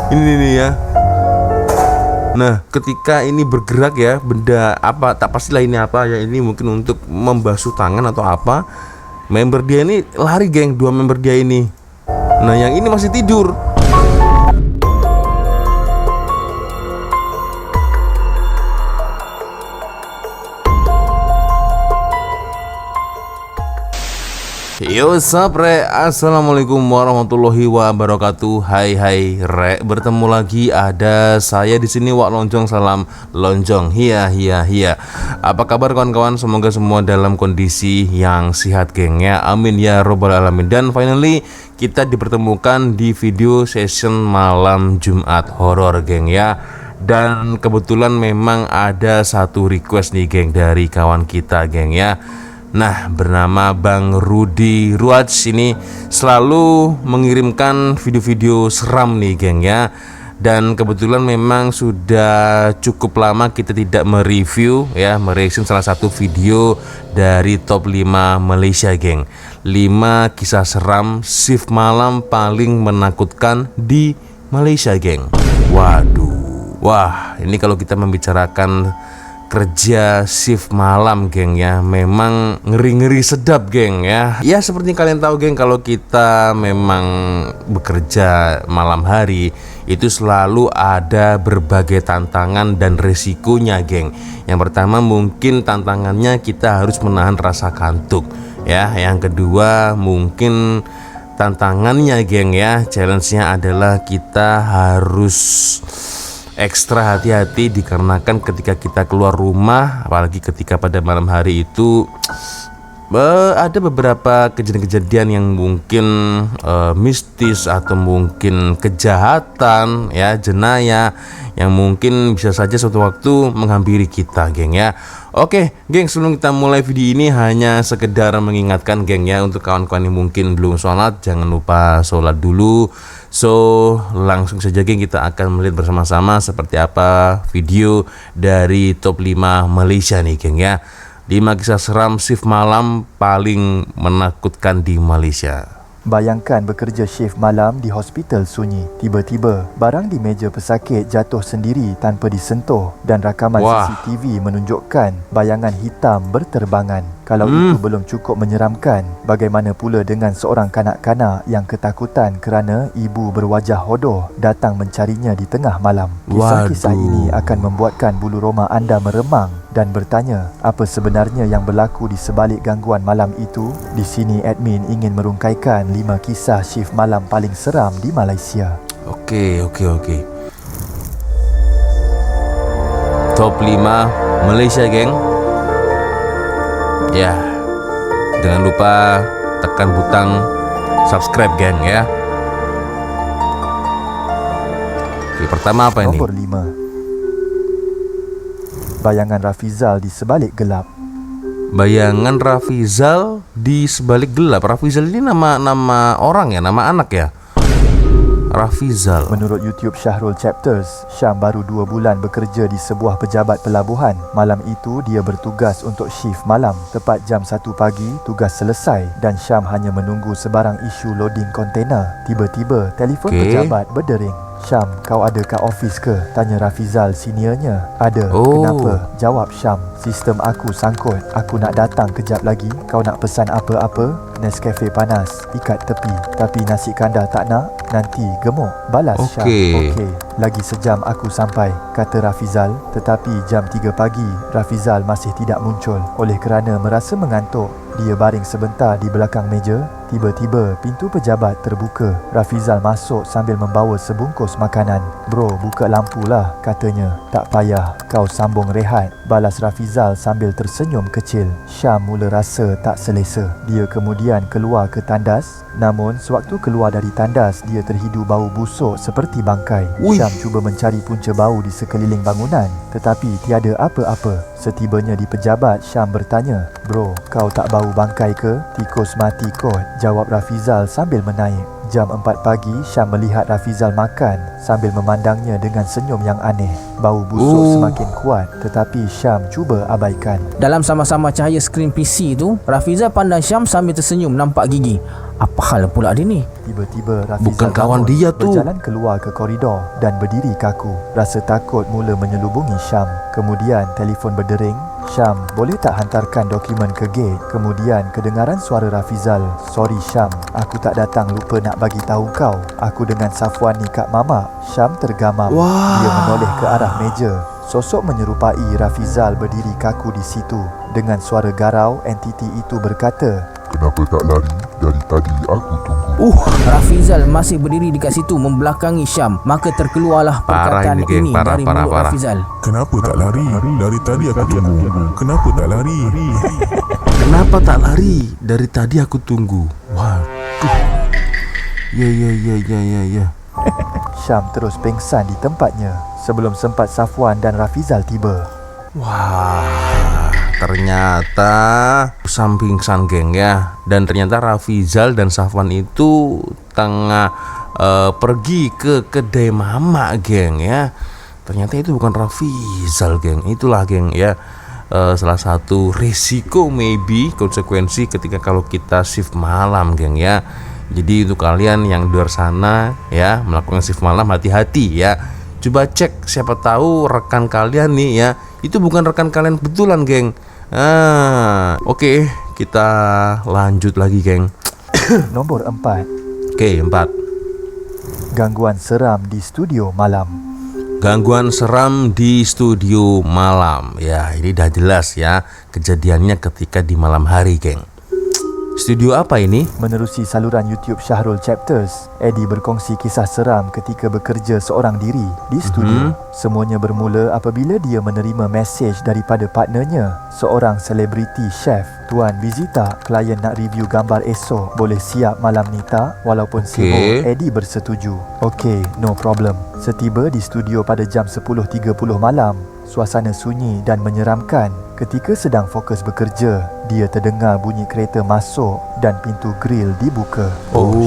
Ini nih ya. Nah, ketika ini bergerak ya, benda apa, tak pastilah ini apa ya, ini mungkin untuk membasuh tangan atau apa. Member dia ini lari, geng, dua member dia ini. Nah, yang ini masih tidur. Yo, sup re, assalamualaikum warahmatullahi wabarakatuh. Hai re, bertemu lagi ada saya di sini, Wak Lonjong. Salam lonjong, hiya. Apa kabar kawan-kawan? Semoga semua dalam kondisi yang sehat, geng ya. Amin ya robbal alamin. Dan finally kita dipertemukan di video session malam Jumat horor, geng ya. Dan kebetulan memang ada satu request nih, geng, dari kawan kita, geng ya. Nah, bernama Bang Rudi Ruaj ini selalu mengirimkan video-video seram nih, geng ya. Dan kebetulan memang sudah cukup lama kita tidak mereview ya, mereaction salah satu video dari top 5 Malaysia, geng. 5 kisah seram shift malam paling menakutkan di Malaysia, geng. Waduh. Wah, ini kalau kita membicarakan kerja shift malam, geng ya, memang ngeri-ngeri sedap, geng ya. Ya seperti kalian tahu, geng, kalau kita memang bekerja malam hari itu selalu ada berbagai tantangan dan resikonya, geng. Yang pertama mungkin tantangannya kita harus menahan rasa kantuk ya. Yang kedua mungkin tantangannya, geng ya, challenge-nya adalah kita harus ekstra hati-hati dikarenakan ketika kita keluar rumah, apalagi ketika pada malam hari itu ada beberapa kejadian-kejadian yang mungkin mistis atau mungkin kejahatan ya, jenayah yang mungkin bisa saja suatu waktu menghampiri kita, geng ya. Oke, geng, sebelum kita mulai video ini hanya sekedar mengingatkan, geng ya, untuk kawan-kawan yang mungkin belum sholat, jangan lupa sholat dulu. So, langsung saja, geng, kita akan melihat bersama-sama seperti apa video dari top 5 Malaysia nih, geng ya. 5 kisah seram shift malam paling menakutkan di Malaysia. Bayangkan bekerja shift malam di hospital sunyi. Tiba-tiba, barang di meja pesakit jatuh sendiri tanpa disentuh dan rakaman CCTV menunjukkan bayangan hitam berterbangan. Kalau itu belum cukup menyeramkan, bagaimana pula dengan seorang kanak-kanak yang ketakutan kerana ibu berwajah hodoh datang mencarinya di tengah malam. Kisah-kisah ini akan membuatkan bulu roma anda meremang dan bertanya, apa sebenarnya yang berlaku di sebalik gangguan malam itu? Di sini admin ingin merungkaikan 5 kisah shift malam paling seram di Malaysia. Oke. Top 5 Malaysia, geng. Ya, jangan lupa tekan butang subscribe, geng ya. Oke, pertama apa ini? Nomor 5. Bayangan Rafizal di sebalik gelap. Bayangan Rafizal di sebalik gelap. Rafizal ini nama orang ya, nama anak ya? Rafizal. Menurut YouTube Syahrul Chapters, Syam baru 2 bulan bekerja di sebuah pejabat pelabuhan. Malam itu dia bertugas untuk shift malam. Tepat jam 1 pagi, tugas selesai dan Syam hanya menunggu sebarang isu loading kontena. Tiba-tiba telefon pejabat berdering. Syam, kau ada kat office ke? Tanya Rafizal seniornya. Ada. Kenapa? Jawab Syam, sistem aku sangkut. Aku nak datang kejap lagi. Kau nak pesan apa-apa? Nescafe panas, ikat tepi. Tapi nasi kandar tak nak? Nanti gemuk. Balas Syam. Okey. Lagi sejam aku sampai, kata Rafizal. Tetapi jam 3 pagi, Rafizal masih tidak muncul. Oleh kerana merasa mengantuk, dia baring sebentar di belakang meja. Tiba-tiba pintu pejabat terbuka. Rafizal masuk sambil membawa sebungkus makanan. Bro, buka lampu lah, katanya. Tak payah, kau sambung rehat, balas Rafizal sambil tersenyum kecil. Syam mula rasa tak selesa. Dia kemudian keluar ke tandas. Namun sewaktu keluar dari tandas, dia terhidu bau busuk seperti bangkai. Syam cuba mencari punca bau di sekeliling bangunan, tetapi tiada apa-apa. Setibanya di pejabat, Syam bertanya, bro, kau tak bau bangkai ke? Tikus mati kot, jawab Rafizal sambil menaik. Jam 4 pagi, Syam melihat Rafizal makan sambil memandangnya dengan senyum yang aneh. Bau busuk semakin kuat, tetapi Syam cuba abaikan. Dalam sama-sama cahaya skrin PC itu, Rafizal pandang Syam sambil tersenyum nampak gigi. Apa hal pula dia ni? Tiba-tiba Rafizal Bukan kawan bangun, dia tu. berjalan keluar ke koridor dan berdiri kaku. Rasa takut mula menyelubungi Syam. Kemudian telefon berdering. Syam, boleh tak hantarkan dokumen ke gate? Kemudian kedengaran suara Rafizal. Sorry Syam, aku tak datang, lupa nak bagi tahu kau. Aku dengan Safwan ni kat mamak. Syam tergamam. Wah. Dia menoleh ke arah meja. Sosok menyerupai Rafizal berdiri kaku di situ. Dengan suara garau, entiti itu berkata, Kenapa tak lari? Dari tadi aku tunggu. Rafizal masih berdiri dekat situ membelakangi Syam. Maka terkeluarlah Parah perkataan ini, geng. ini Parah, dari parah, mulut parah. Rafizal. Kenapa tak lari? Dari tadi aku tunggu. Kenapa tak lari? Kenapa tak lari? Dari tadi aku tunggu. Waduh. Ya. Syam terus pingsan di tempatnya sebelum sempat Safwan dan Rafizal tiba. Wah, ternyata sampingsan geng ya. Dan ternyata Rafizal dan Safwan itu tengah pergi ke kedai mama geng ya. Ternyata itu bukan Rafizal geng. Itulah geng ya, salah satu risiko maybe konsekuensi ketika kalau kita shift malam geng ya. Jadi untuk kalian yang di luar sana ya melakukan shift malam, hati-hati ya. Coba cek, siapa tahu rekan kalian nih ya itu bukan rekan kalian betulan geng. Oke, kita lanjut lagi geng. Nombor 4. Oke, 4. Gangguan seram di studio malam. Gangguan seram di studio malam. Ya, ini dah jelas ya kejadiannya ketika di malam hari geng. Studio apa ini? Menerusi saluran YouTube Syahrul Chapters, Eddie berkongsi kisah seram ketika bekerja seorang diri di studio. Semuanya bermula apabila dia menerima mesej daripada partnernya, seorang selebriti chef. Tuan, busy tak? Klien nak review gambar esok. Boleh siap malam ni tak? Walaupun sibuk, Eddie bersetuju. Okey, no problem. Setiba di studio pada jam 10.30 malam, suasana sunyi dan menyeramkan. Ketika sedang fokus bekerja, dia terdengar bunyi kereta masuk dan pintu grill dibuka.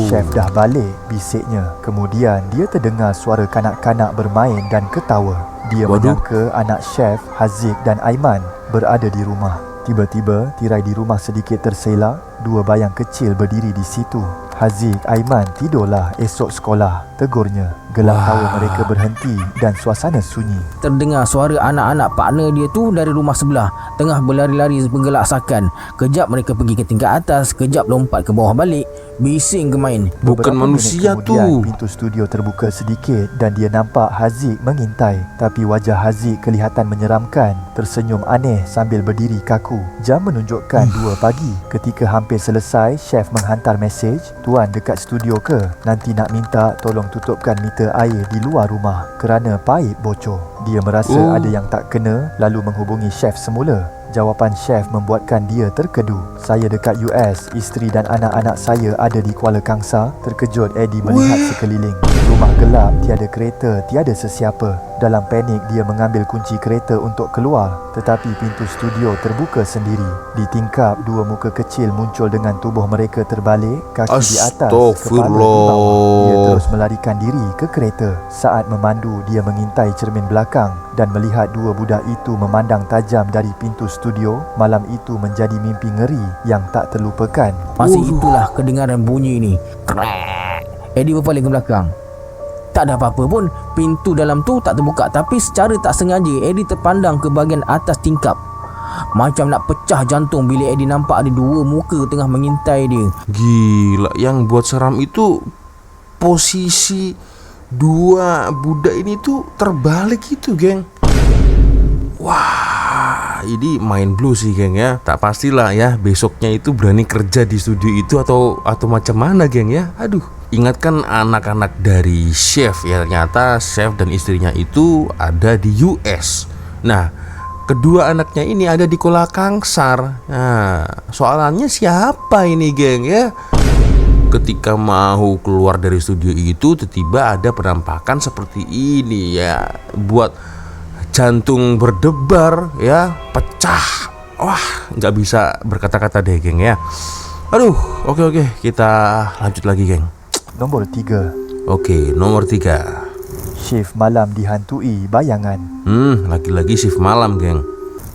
Chef dah balik, bisiknya. Kemudian dia terdengar suara kanak-kanak bermain dan ketawa. Dia menyangka anak chef, Haziq dan Aiman berada di rumah. Tiba-tiba, tirai di rumah sedikit terselak. Dua bayang kecil berdiri di situ. Haziq, Aiman, tidurlah, esok sekolah, tegurnya. Gelak tawa mereka berhenti dan suasana sunyi. Terdengar suara anak-anak partner dia tu dari rumah sebelah, tengah berlari-lari bergelak sakan. Kejap mereka pergi ke tingkat atas, kejap lompat ke bawah balik. Bising ke main. Bukan Beberapa manusia minit kemudian, tu. pintu studio terbuka sedikit dan dia nampak Haziq mengintai. Tapi wajah Haziq kelihatan menyeramkan, tersenyum aneh sambil berdiri kaku. Jam menunjukkan 2 pagi. Ketika hampir selesai, chef menghantar mesej, "Tuan dekat studio ke? Nanti nak minta tolong tutupkan meter air di luar rumah kerana paip bocor." Dia merasa ada yang tak kena lalu menghubungi chef semula. Jawapan chef membuatkan dia terkedu. "Saya dekat US, isteri dan anak-anak saya ada di Kuala Kangsar." Terkejut Eddie melihat sekeliling. Rumah gelap, tiada kereta, tiada sesiapa. Dalam panik dia mengambil kunci kereta untuk keluar, tetapi pintu studio terbuka sendiri. Di tingkap, dua muka kecil muncul dengan tubuh mereka terbalik, kaki di atas, kepala di bawah. Dia terus melarikan diri ke kereta. Saat memandu, dia mengintai cermin belakang dan melihat dua budak itu memandang tajam dari pintu studio. Malam itu menjadi mimpi ngeri yang tak terlupakan. Masih itulah kedengaran bunyi ni. Krek. Eddie berpaling ke belakang. Tak ada apa-apa pun. Pintu dalam tu tak terbuka, tapi secara tak sengaja Eddie terpandang ke bahagian atas tingkap. Macam nak pecah jantung bila Eddie nampak ada dua muka tengah mengintai dia. Gila, yang buat seram itu posisi dua budak ini tuh terbalik itu, geng. Wah, ini main blue sih, geng ya. Tak pastilah ya besoknya itu berani kerja di studio itu atau macam mana, geng ya. Aduh. Ingatkan anak-anak dari chef ya, ternyata chef dan istrinya itu ada di US. Nah, kedua anaknya ini ada di Kuala Kangsar. Nah, soalannya siapa ini, geng ya? Ketika mau keluar dari studio itu, tiba-tiba ada penampakan seperti ini ya, buat jantung berdebar ya, pecah. Wah, nggak bisa berkata-kata deh, geng ya. Aduh, oke, kita lanjut lagi, geng. Nombor 3. Oke, nomor 3. Shift malam dihantui bayangan. Lagi-lagi shift malam, geng.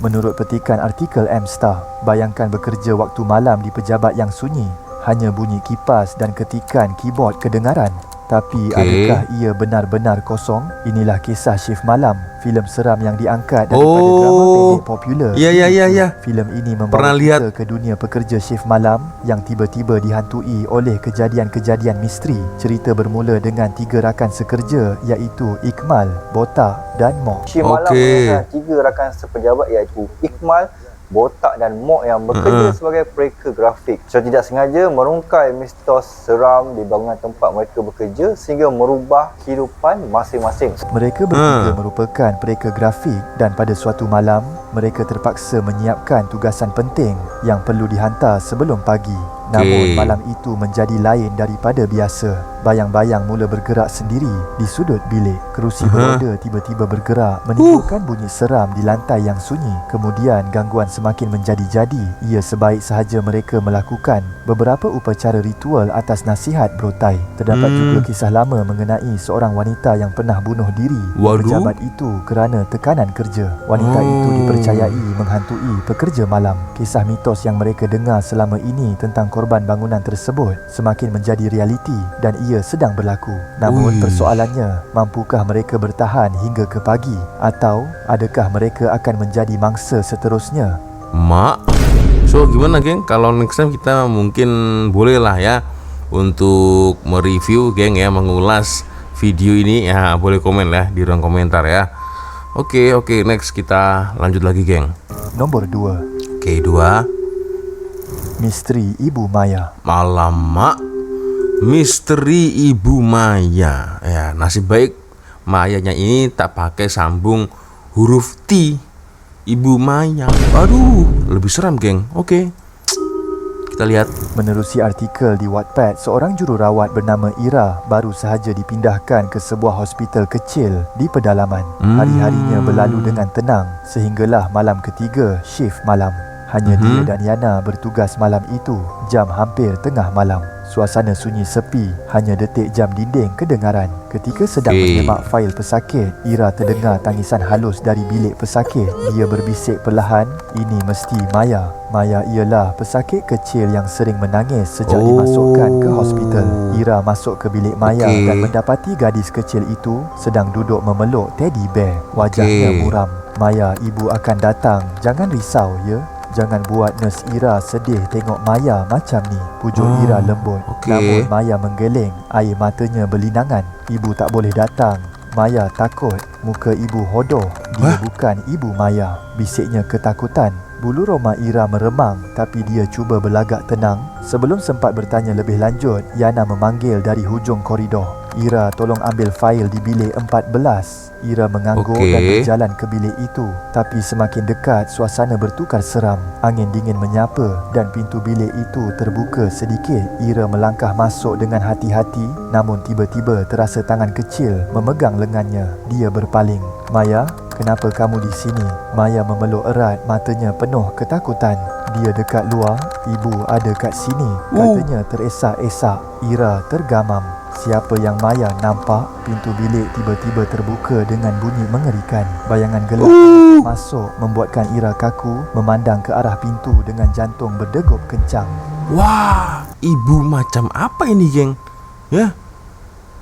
Menurut petikan artikel M-Star, bayangkan bekerja waktu malam di pejabat yang sunyi. Hanya bunyi kipas dan ketikan keyboard kedengaran. Tapi adakah ia benar-benar kosong? Inilah kisah Shift Malam, filem seram yang diangkat daripada drama pendek popular. Ya. Filem ini Pernah membawa lihat. kita ke dunia pekerja shift malam yang tiba-tiba dihantui oleh kejadian-kejadian misteri. Cerita bermula dengan 3 rakan sekerja iaitu Ikmal, Botak dan Mok. Shift Malam Okey. menggunakan 3 rakan sepejabat iaitu Ikmal, Botak dan Mok yang bekerja sebagai pereka grafik. Secara tidak sengaja merungkai mistos seram di bangunan tempat mereka bekerja sehingga merubah kehidupan masing-masing. Mereka bertiga merupakan pereka grafik dan pada suatu malam, mereka terpaksa menyiapkan tugasan penting yang perlu dihantar sebelum pagi. Namun malam itu menjadi lain daripada biasa. Bayang-bayang mula bergerak sendiri di sudut bilik. Kerusi beroda tiba-tiba bergerak menimbulkan bunyi seram di lantai yang sunyi. Kemudian gangguan semakin menjadi-jadi. Ia sebaik sahaja mereka melakukan beberapa upacara ritual atas nasihat Brotai. Terdapat juga kisah lama mengenai seorang wanita yang pernah bunuh diri di Waduh. pejabat itu kerana tekanan kerja. Wanita itu dipercayai menghantui pekerja malam. Kisah mitos yang mereka dengar selama ini tentang korban bangunan tersebut semakin menjadi realiti dan ia sedang berlaku. Namun persoalannya, mampukah mereka bertahan hingga ke pagi atau adakah mereka akan menjadi mangsa seterusnya? Mak. So gimana geng, kalau next time kita mungkin boleh lah ya untuk mereview geng ya, mengulas video ini ya, boleh komen lah di ruang komentar ya. Oke, next kita lanjut lagi geng. Nombor 2, Oke, 2. Misteri Ibu Maya. Malam Mak, misteri Ibu Maya. Ya, nasib baik Mayanya ini tak pakai sambung huruf T. Ibu Maya. Aduh, lebih seram geng. Oke, kita lihat. Menerusi artikel di Wattpad, seorang jururawat bernama Ira baru sahaja dipindahkan ke sebuah hospital kecil di pedalaman. Hari-harinya berlalu dengan tenang sehinggalah malam ketiga shift malam. Hanya dia dan Yana bertugas malam itu, jam hampir tengah malam. Suasana sunyi sepi, hanya detik jam dinding kedengaran. Ketika sedang menyemak fail pesakit, Ira terdengar tangisan halus dari bilik pesakit. Dia berbisik perlahan, ini mesti Maya. Maya ialah pesakit kecil yang sering menangis sejak dimasukkan ke hospital. Ira masuk ke bilik Maya dan mendapati gadis kecil itu sedang duduk memeluk teddy bear. Wajahnya muram. Maya, ibu akan datang, jangan risau ya. Jangan buat nurse Ira sedih tengok Maya macam ni, pujuk Ira lembut. Namun Maya menggeleng, air matanya berlinangan. Ibu tak boleh datang. Maya takut, muka ibu hodoh. Dia bukan ibu Maya, bisiknya ketakutan. Bulu roma Ira meremang tapi dia cuba berlagak tenang. Sebelum sempat bertanya lebih lanjut, Yana memanggil dari hujung koridor. Ira, tolong ambil fail di bilik 14. Ira mengangguk dan berjalan ke bilik itu. Tapi semakin dekat, suasana bertukar seram. Angin dingin menyapa dan pintu bilik itu terbuka sedikit. Ira melangkah masuk dengan hati-hati, namun tiba-tiba terasa tangan kecil memegang lengannya. Dia berpaling. Maya, kenapa kamu di sini? Maya memeluk erat, matanya penuh ketakutan. Dia dekat luar, ibu ada kat sini, katanya teresak-esak. Ira tergamam. Siapa yang Maya nampak? Pintu bilik tiba-tiba terbuka dengan bunyi mengerikan. Bayangan gelap masuk membuatkan Ira kaku, memandang ke arah pintu dengan jantung berdegup kencang. Wah, ibu macam apa ini geng? Ya,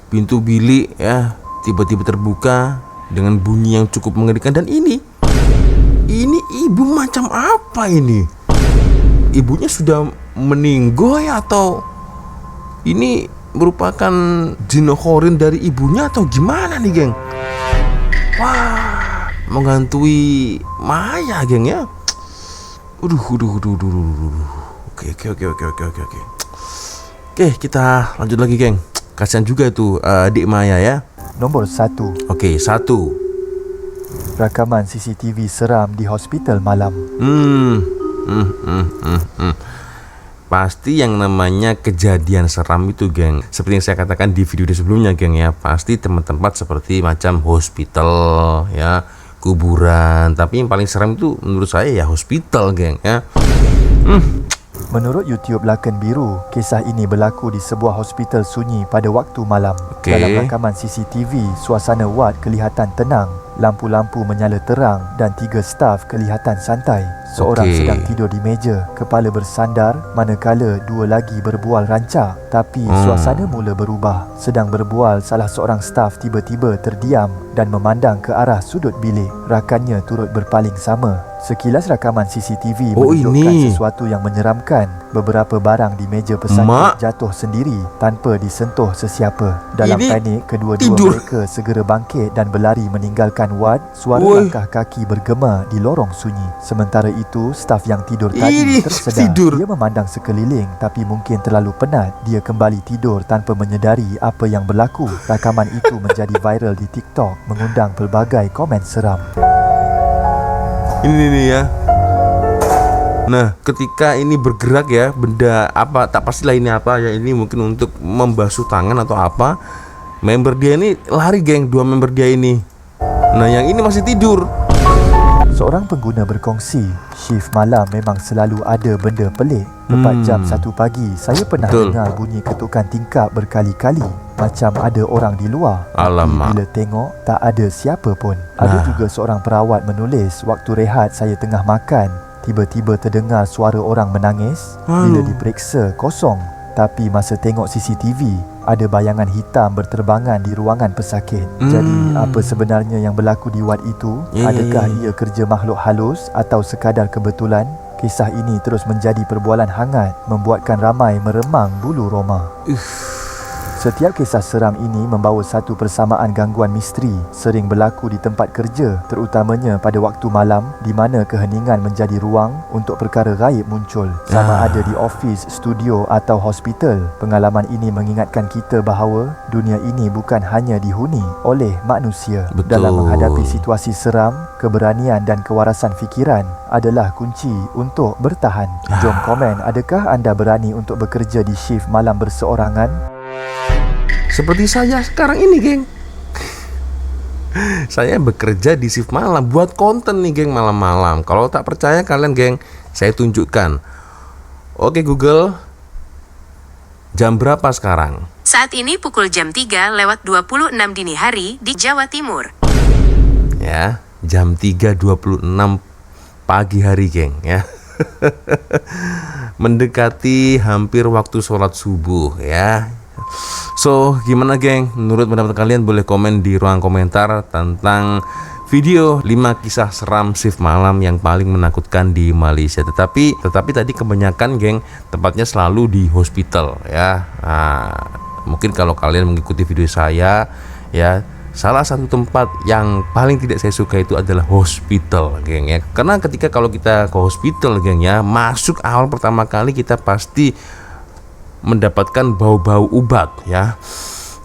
pintu bilik ya tiba-tiba terbuka dengan bunyi yang cukup mengerikan. Dan ini ibu macam apa ini? Ibunya sudah meninggal ya, atau ini merupakan jinokhorin dari ibunya atau gimana nih geng? Wah, menghantui Maya geng ya. Uduh. Oke. Oke, kita lanjut lagi geng. Kasihan juga itu adik Maya ya. Nombor 1. Oke, 1. Rakaman CCTV seram di hospital malam. Pasti yang namanya kejadian seram itu geng, seperti yang saya katakan di video sebelumnya geng ya, pasti tempat-tempat seperti macam hospital ya, kuburan. Tapi yang paling seram itu menurut saya ya hospital geng ya. Menurut YouTube Laken Biru, kisah ini berlaku di sebuah hospital sunyi pada waktu malam. Okey. Dalam rakaman CCTV, suasana wad kelihatan tenang. Lampu-lampu menyala terang dan 3 staf kelihatan santai. Seorang Okey. sedang tidur di meja, kepala bersandar, manakala 2 lagi berbual rancak. Tapi suasana mula berubah. Sedang berbual, salah seorang staf tiba-tiba terdiam dan memandang ke arah sudut bilik. Rakannya turut berpaling sama. Sekilas rakaman CCTV Oh, menunjukkan ini. sesuatu yang menyeramkan. Beberapa barang di meja pesakit Mak. jatuh sendiri tanpa disentuh sesiapa. Dalam Ini panik, kedua-dua tidur. mereka segera bangkit dan berlari meninggalkan wad. Suara Oi. langkah kaki bergema di lorong sunyi. Sementara itu, staf yang tidur Ini tadi tersedar. tidur. Dia memandang sekeliling tapi mungkin terlalu penat. Dia kembali tidur tanpa menyedari apa yang berlaku. Rakaman itu menjadi viral di TikTok, mengundang pelbagai komen seram. Ini nih ya. Nah, ketika ini bergerak ya, benda apa, tak pastilah ini apa ya, ini mungkin untuk membasuh tangan atau apa. Member dia ini lari, geng, 2 member dia ini. Nah, yang ini masih tidur. Seorang pengguna berkongsi, shift malam memang selalu ada benda pelik. Tepat jam 1 pagi, saya pernah Betul. dengar bunyi ketukan tingkap berkali-kali. Macam ada orang di luar. Tapi Alamak. bila tengok, tak ada siapa pun. Ada juga seorang perawat menulis, waktu rehat saya tengah makan, tiba-tiba terdengar suara orang menangis. Bila diperiksa, kosong. Tapi masa tengok CCTV, ada bayangan hitam berterbangan di ruangan pesakit. Jadi, apa sebenarnya yang berlaku di wad itu? Ya, ya, Adakah ya. ia kerja makhluk halus atau sekadar kebetulan? Kisah ini terus menjadi perbualan hangat, membuatkan ramai meremang bulu roma. Setiap kisah seram ini membawa satu persamaan gangguan misteri. Sering berlaku di tempat kerja, terutamanya pada waktu malam di mana keheningan menjadi ruang untuk perkara gaib muncul. Sama ada di office, studio atau hospital. Pengalaman ini mengingatkan kita bahawa dunia ini bukan hanya dihuni oleh manusia. Betul. Dalam menghadapi situasi seram, keberanian dan kewarasan fikiran adalah kunci untuk bertahan. Jom komen, adakah anda berani untuk bekerja di shift malam berseorangan? Seperti saya sekarang ini, geng. Saya bekerja di shift malam, buat konten nih, geng, malam-malam. Kalau tak percaya kalian, geng, saya tunjukkan. Oke Google, jam berapa sekarang? Saat ini pukul jam 3:26 dini hari di Jawa Timur. Ya, jam 3.26 pagi hari, geng, ya. Mendekati hampir waktu sholat subuh, ya. So, gimana, geng? Menurut pendapat kalian boleh komen di ruang komentar tentang video 5 kisah seram shift malam yang paling menakutkan di Malaysia. Tetapi tadi kebanyakan, geng, tempatnya selalu di hospital, ya. Nah, mungkin kalau kalian mengikuti video saya, ya, salah satu tempat yang paling tidak saya suka itu adalah hospital, geng, ya. Karena ketika kalau kita ke hospital, geng, ya, masuk awal pertama kali kita pasti mendapatkan bau-bau ubat, ya.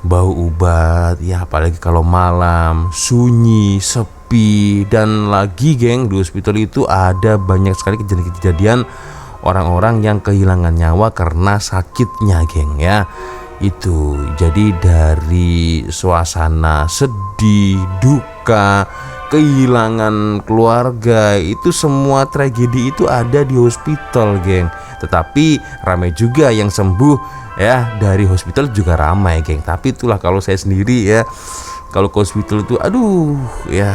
Bau ubat, ya, apalagi kalau malam, sunyi, sepi. Dan lagi, geng, di hospital itu ada banyak sekali kejadian-kejadian orang-orang yang kehilangan nyawa karena sakitnya, geng, ya. Itu jadi dari suasana sedih, duka, kehilangan keluarga, itu semua tragedi itu ada di hospital, geng. Tetapi ramai juga yang sembuh, ya, dari hospital juga ramai, geng. Tapi itulah kalau saya sendiri, ya, kalau ke hospital itu aduh, ya,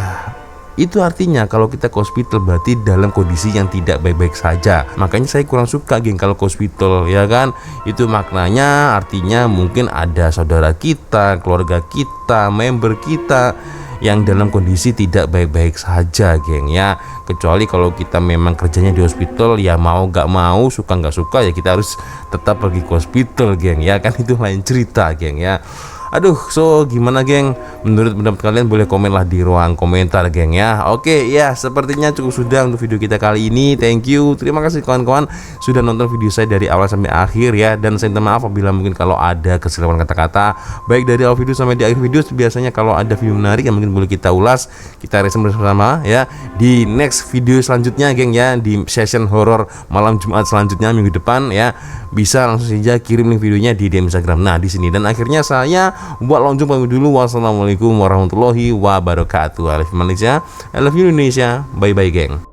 itu artinya kalau kita ke hospital berarti dalam kondisi yang tidak baik-baik saja. Makanya saya kurang suka, geng, kalau ke hospital, ya kan. Itu maknanya artinya mungkin ada saudara kita, keluarga kita, member kita yang dalam kondisi tidak baik-baik saja, geng, ya. Kecuali kalau kita memang kerjanya di hospital, ya mau gak mau, suka gak suka, ya kita harus tetap pergi ke hospital, geng, ya kan. Itu lain cerita, geng, ya. Aduh, so gimana, geng? Menurut pendapat kalian boleh komen lah di ruang komentar, geng, ya. Oke, ya, sepertinya cukup sudah untuk video kita kali ini. Thank you, terima kasih kawan-kawan sudah nonton video saya dari awal sampai akhir, ya. Dan saya minta maaf apabila mungkin kalau ada kesilapan kata-kata, baik dari awal video sampai di akhir video. Biasanya kalau ada video menarik yang mungkin boleh kita ulas, kita reaction bersama, ya, di next video selanjutnya, geng, ya, di session horor malam Jumat selanjutnya minggu depan, ya. Bisa langsung saja kirim link videonya di DM Instagram. Nah, di sini. Dan akhirnya saya buat lonjong pamit dulu. Wassalamualaikum warahmatullahi wabarakatuh. I love you Malaysia, I love you Indonesia. Bye bye, geng.